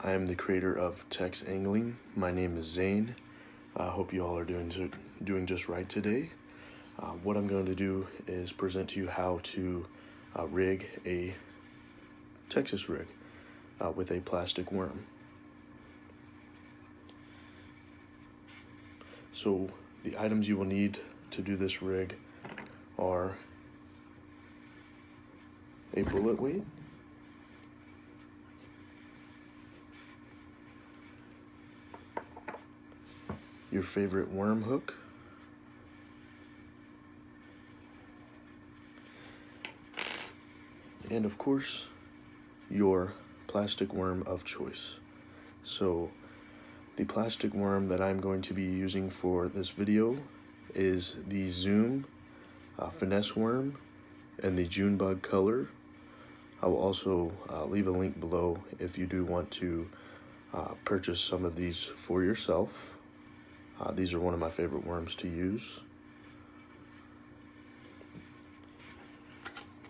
I am the creator of Tex Angling. My name is Zane. I hope you all are doing just right today. What I'm going to do is present to you how to rig a Texas rig with a plastic worm. So the items you will need to do this rig are a bullet weight, your favorite worm hook, and of course your plastic worm of choice. So the plastic worm that I'm going to be using for this video is the Zoom finesse worm and the June bug color. I will also leave a link below if you do want to purchase some of these for yourself. These are one of my favorite worms to use.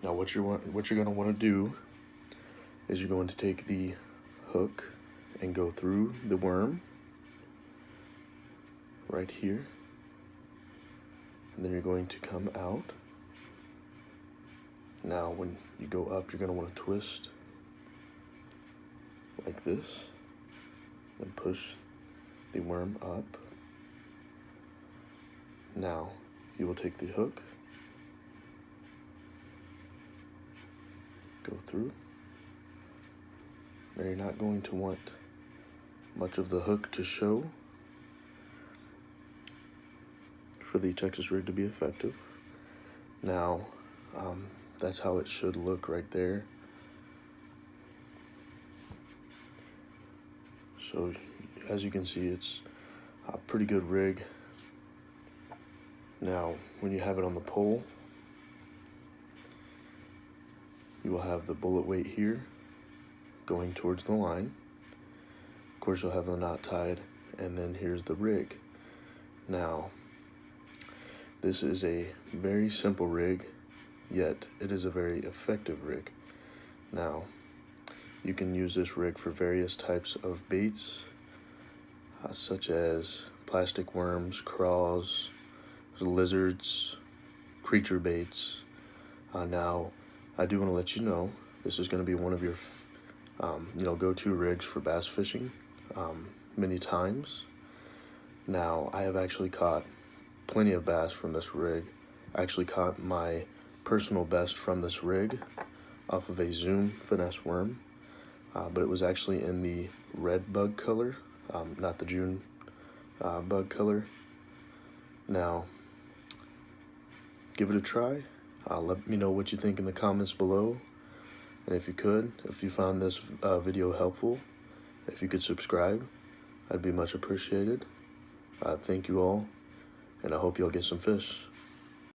Now what you're going to want to do is you're going to take the hook and go through the worm right here, and then you're going to come out. Now when you go up, you're going to want to twist like this and push the worm up. Now you will take the hook, go through. Now you're not going to want much of the hook to show for the Texas rig to be effective. Now that's how it should look right there. So as you can see, it's a pretty good rig. Now when you have it on the pole, you will have the bullet weight here going towards the line. Of course, you'll have the knot tied, and then here's the rig. Now this is a very simple rig, yet it is a very effective rig. Now you can use this rig for various types of baits, such as plastic worms, craws, lizards, creature baits. Now I do want to let you know this is going to be one of your go-to rigs for bass fishing many times. Now I have actually caught plenty of bass from this rig. I actually caught my personal best from this rig off of a Zoom finesse worm, but it was actually in the red bug color, not the June bug color. Now give it a try. Let me know what you think in the comments below, and if you found this video helpful, if you could subscribe, I'd be much appreciated. Thank you all, and I hope you'll get some fish.